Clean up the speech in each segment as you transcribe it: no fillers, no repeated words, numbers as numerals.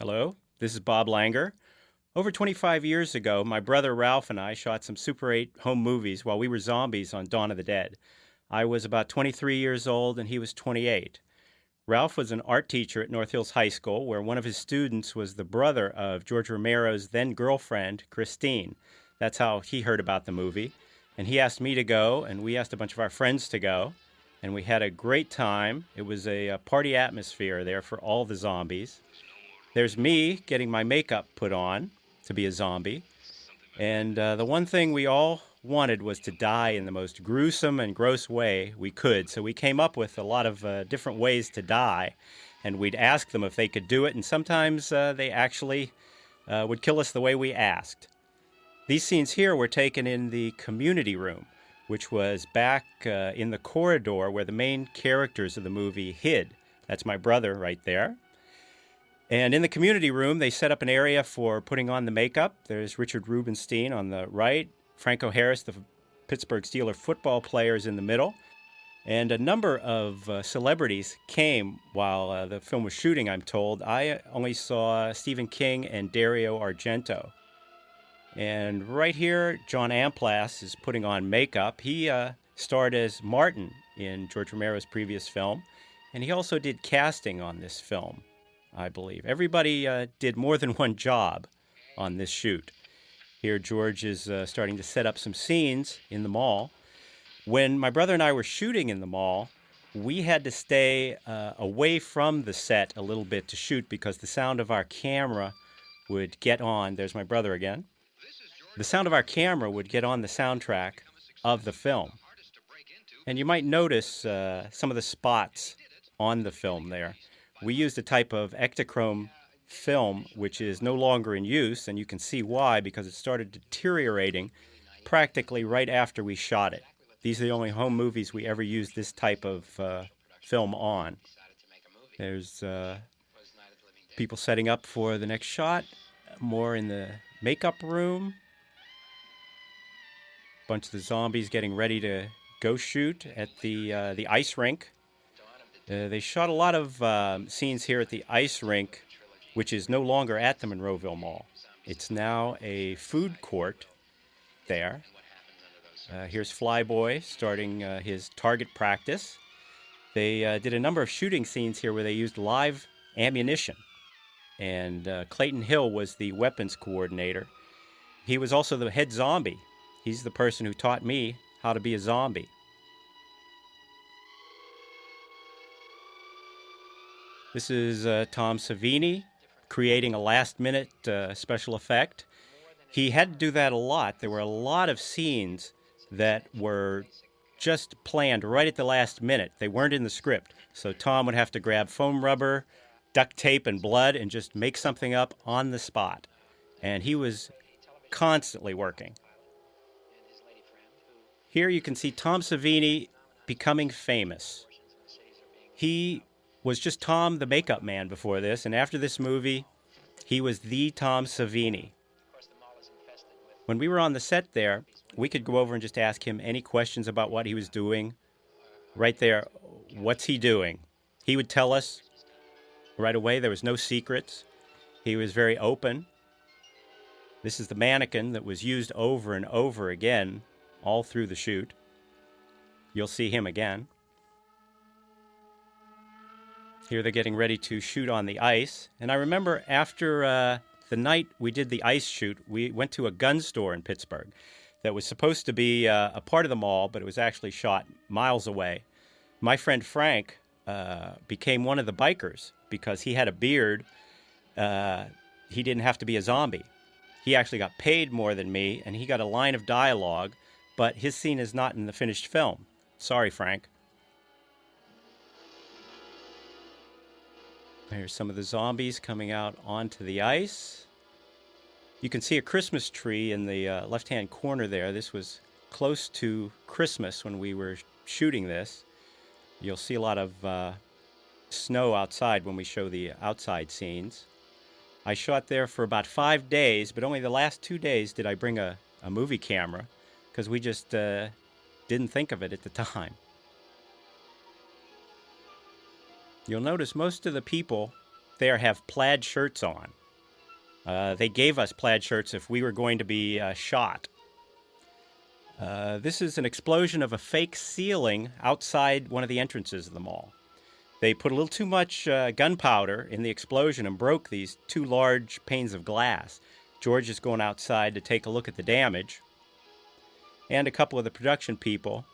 Hello, this is Bob Langer. Over 25 years ago, my brother Ralph and I shot some Super 8 home movies while we were zombies on Dawn of the Dead. I was about 23 years old and he was 28. Ralph was an art teacher at North Hills High School, where one of his students was the brother of George Romero's then girlfriend, Christine. That's how he heard about the movie. And he asked me to go, and we asked a bunch of our friends to go. And we had a great time. It was a party atmosphere there for all the zombies. There's me getting my makeup put on to be a zombie. And the one thing we all wanted was to die in the most gruesome and gross way we could. So we came up with a lot of different ways to die. And we'd ask them if they could do it. And sometimes they actually would kill us the way we asked. These scenes here were taken in the community room, which was back in the corridor where the main characters of the movie hid. That's my brother right there. And in the community room, they set up an area for putting on the makeup. There's Richard Rubenstein on the right, Franco Harris, the Pittsburgh Steelers football player, is in the middle. And a number of celebrities came while the film was shooting, I'm told. I only saw Stephen King and Dario Argento. And right here, John Amplas is putting on makeup. He starred as Martin in George Romero's previous film, and he also did casting on this film, I believe. Everybody did more than one job on this shoot. Here, George is starting to set up some scenes in the mall. When my brother and I were shooting in the mall, we had to stay away from the set a little bit to shoot because the sound of our camera would get on. There's my brother again. The sound of our camera would get on the soundtrack of the film. And you might notice some of the spots on the film there. We used a type of Ektachrome film, which is no longer in use, and you can see why, because it started deteriorating practically right after we shot it. These are the only home movies we ever used this type of film on. There's people setting up for the next shot, more in the makeup room. Bunch of the zombies getting ready to go shoot at the ice rink. They shot a lot of scenes here at the ice rink, which is no longer at the Monroeville Mall. It's now a food court there. Here's Flyboy starting his target practice. They did a number of shooting scenes here where they used live ammunition. And Clayton Hill was the weapons coordinator. He was also the head zombie. He's the person who taught me how to be a zombie. This is Tom Savini creating a last-minute special effect. He had to do that a lot. There were a lot of scenes that were just planned right at the last minute. They weren't in the script. So Tom would have to grab foam rubber, duct tape, and blood and just make something up on the spot. And he was constantly working. Here you can see Tom Savini becoming famous. He was just Tom the makeup man before this, and after this movie, he was the Tom Savini. When we were on the set there, we could go over and just ask him any questions about what he was doing. Right there, what's he doing? He would tell us right away. There was no secrets. He was very open. This is the mannequin that was used over and over again all through the shoot. You'll see him again. Here they're getting ready to shoot on the ice. And I remember after the night we did the ice shoot, we went to a gun store in Pittsburgh that was supposed to be a part of the mall, but it was actually shot miles away. My friend Frank became one of the bikers because he had a beard. He didn't have to be a zombie. He actually got paid more than me, and he got a line of dialogue, but his scene is not in the finished film. Sorry, Frank. Here's some of the zombies coming out onto the ice. You can see a Christmas tree in the left-hand corner there. This was close to Christmas when we were shooting this. You'll see a lot of snow outside when we show the outside scenes. I shot there for about 5 days, but only the last 2 days did I bring a movie camera because we just didn't think of it at the time. You'll notice most of the people there have plaid shirts on. They gave us plaid shirts if we were going to be shot. This is an explosion of a fake ceiling outside one of the entrances of the mall. They put a little too much gunpowder in the explosion and broke these 2 large panes of glass. George is going outside to take a look at the damage. And a couple of the production people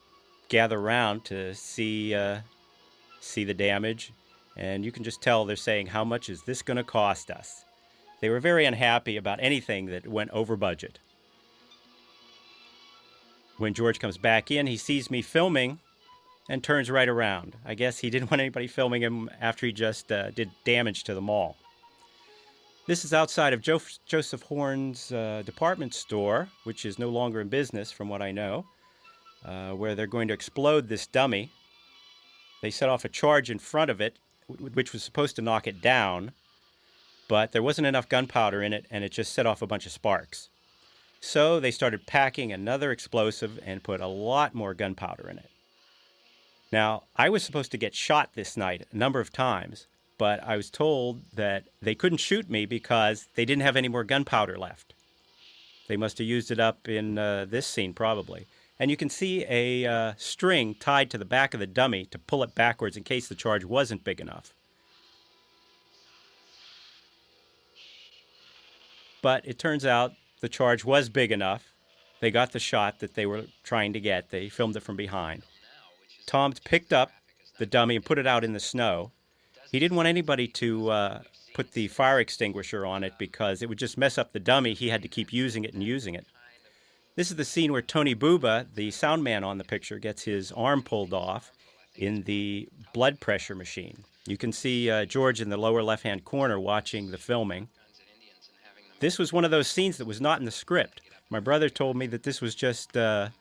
gather around to see the damage. And you can just tell they're saying, how much is this going to cost us? They were very unhappy about anything that went over budget. When George comes back in, he sees me filming and turns right around. I guess he didn't want anybody filming him after he just did damage to the mall. This is outside of Joseph Horn's department store, which is no longer in business from what I know, where they're going to explode this dummy. They set off a charge in front of it, which was supposed to knock it down, but there wasn't enough gunpowder in it, and it just set off a bunch of sparks. So they started packing another explosive and put a lot more gunpowder in it. Now, I was supposed to get shot this night a number of times, but I was told that they couldn't shoot me because they didn't have any more gunpowder left. They must have used it up in this scene, probably. And you can see a string tied to the back of the dummy to pull it backwards in case the charge wasn't big enough. But it turns out the charge was big enough. They got the shot that they were trying to get. They filmed it from behind. Tom picked up the dummy and put it out in the snow. He didn't want anybody to put the fire extinguisher on it because it would just mess up the dummy. He had to keep using it and using it. This is the scene where Tony Buba, the sound man on the picture, gets his arm pulled off in the blood pressure machine. You can see George in the lower left-hand corner watching the filming. This was one of those scenes that was not in the script. My brother told me that this was just, that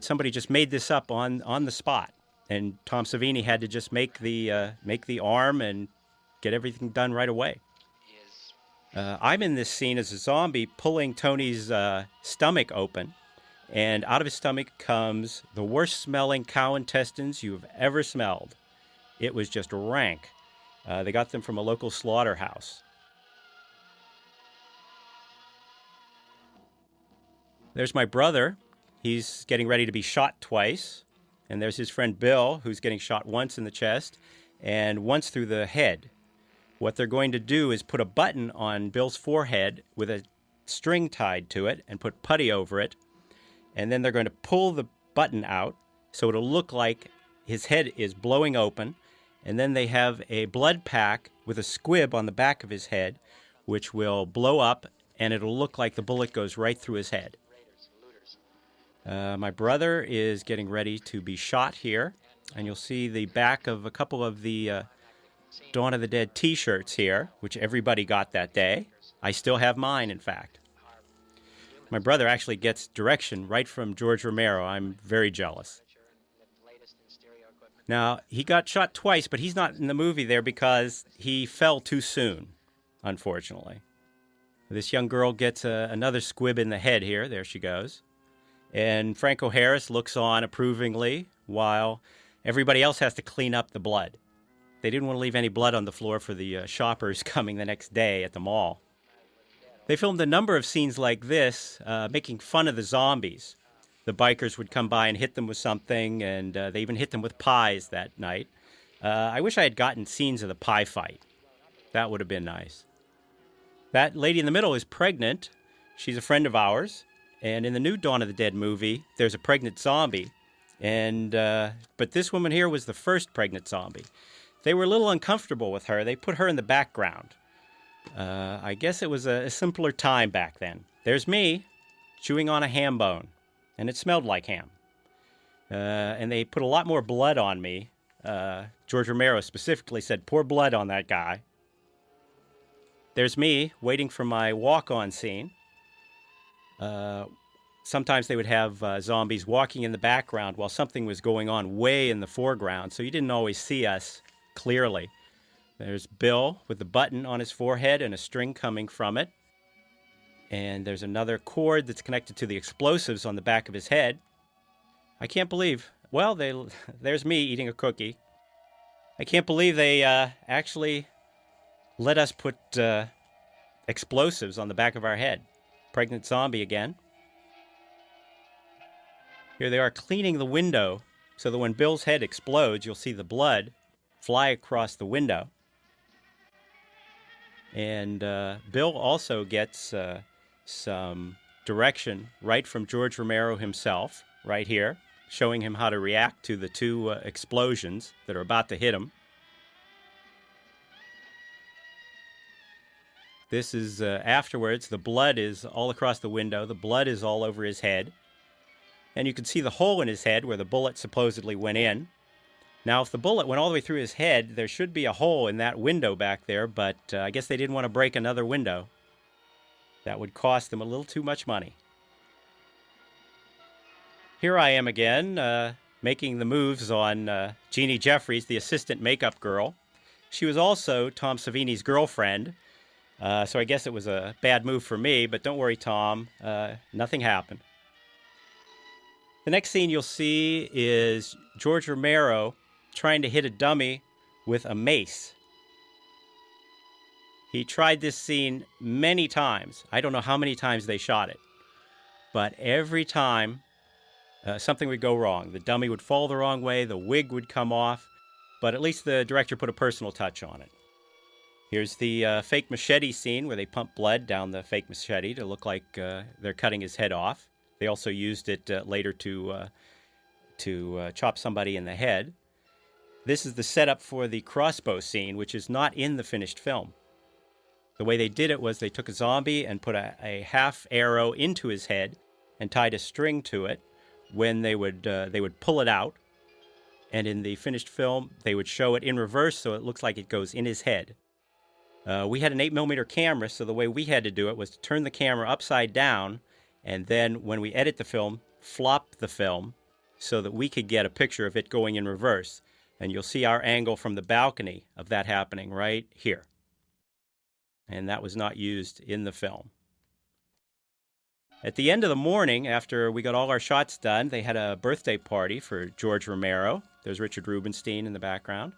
somebody just made this up on the spot. And Tom Savini had to just make the arm and get everything done right away. I'm in this scene as a zombie pulling Tony's stomach open. And out of his stomach comes the worst-smelling cow intestines you've ever smelled. It was just rank. They got them from a local slaughterhouse. There's my brother. He's getting ready to be shot twice. And there's his friend Bill, who's getting shot once in the chest and once through the head. What they're going to do is put a button on Bill's forehead with a string tied to it and put putty over it. And then they're going to pull the button out so it'll look like his head is blowing open. And then they have a blood pack with a squib on the back of his head, which will blow up, and it'll look like the bullet goes right through his head. My brother is getting ready to be shot here, and you'll see the back of a couple of the Dawn of the Dead t-shirts here, which everybody got that day. I still have mine, in fact. My brother actually gets direction right from George Romero. I'm very jealous. Now, he got shot twice, but he's not in the movie there because he fell too soon, unfortunately. This young girl gets another squib in the head here. There she goes. And Franco Harris looks on approvingly while everybody else has to clean up the blood. They didn't want to leave any blood on the floor for the shoppers coming the next day at the mall. They filmed a number of scenes like this, making fun of the zombies. The bikers would come by and hit them with something, and they even hit them with pies that night. I wish I had gotten scenes of the pie fight. That would have been nice. That lady in the middle is pregnant. She's a friend of ours. And in the new Dawn of the Dead movie, there's a pregnant zombie. But this woman here was the first pregnant zombie. They were a little uncomfortable with her. They put her in the background. I guess it was a simpler time back then. There's me, chewing on a ham bone. And it smelled like ham. And they put a lot more blood on me. George Romero specifically said, pour blood on that guy. There's me, waiting for my walk-on scene. Sometimes they would have zombies walking in the background while something was going on way in the foreground, so you didn't always see us clearly. There's Bill with the button on his forehead and a string coming from it. And there's another cord that's connected to the explosives on the back of his head. I can't believe... Well, there's me eating a cookie. I can't believe they actually let us put explosives on the back of our head. Pregnant zombie again. Here they are cleaning the window so that when Bill's head explodes, you'll see the blood fly across the window. And Bill also gets some direction right from George Romero himself, right here, showing him how to react to the two explosions that are about to hit him. This is afterwards. The blood is all across the window. The blood is all over his head. And you can see the hole in his head where the bullet supposedly went in. Now, if the bullet went all the way through his head, there should be a hole in that window back there, but I guess they didn't want to break another window. That would cost them a little too much money. Here I am again, making the moves on Jeannie Jeffries, the assistant makeup girl. She was also Tom Savini's girlfriend, so I guess it was a bad move for me, but don't worry, Tom, nothing happened. The next scene you'll see is George Romero trying to hit a dummy with a mace. He tried this scene many times. I don't know how many times they shot it, but every time something would go wrong. The dummy would fall the wrong way, the wig would come off, but at least the director put a personal touch on it. Here's the fake machete scene where they pump blood down the fake machete to look like they're cutting his head off. They also used it later to chop somebody in the head. This is the setup for the crossbow scene, which is not in the finished film. The way they did it was they took a zombie and put a half arrow into his head and tied a string to it. When they would pull it out, and in the finished film, they would show it in reverse so it looks like it goes in his head. We had an 8mm camera, so the way we had to do it was to turn the camera upside down, and then when we edit the film, flop the film so that we could get a picture of it going in reverse. And you'll see our angle from the balcony of that happening right here. And that was not used in the film. At the end of the morning, after we got all our shots done, they had a birthday party for George Romero. There's Richard Rubenstein in the background.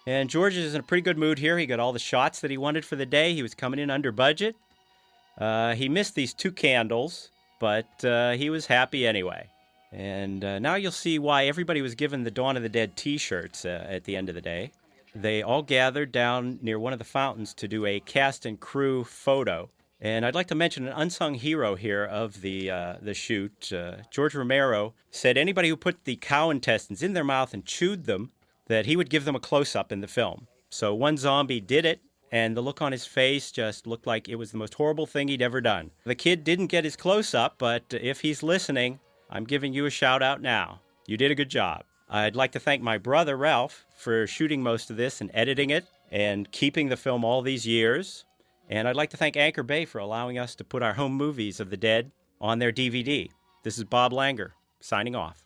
And George is in a pretty good mood here. He got all the shots that he wanted for the day. He was coming in under budget. He missed these 2 candles, but he was happy anyway. And now you'll see why everybody was given the Dawn of the Dead t-shirts at the end of the day. They all gathered down near one of the fountains to do a cast and crew photo. And I'd like to mention an unsung hero here of the shoot. George Romero said anybody who put the cow intestines in their mouth and chewed them, that he would give them a close-up in the film. So one zombie did it, and the look on his face just looked like it was the most horrible thing he'd ever done. The kid didn't get his close-up, but if he's listening, I'm giving you a shout-out now. You did a good job. I'd like to thank my brother, Ralph, for shooting most of this and editing it and keeping the film all these years. And I'd like to thank Anchor Bay for allowing us to put our home movies of the dead on their DVD. This is Bob Langer, signing off.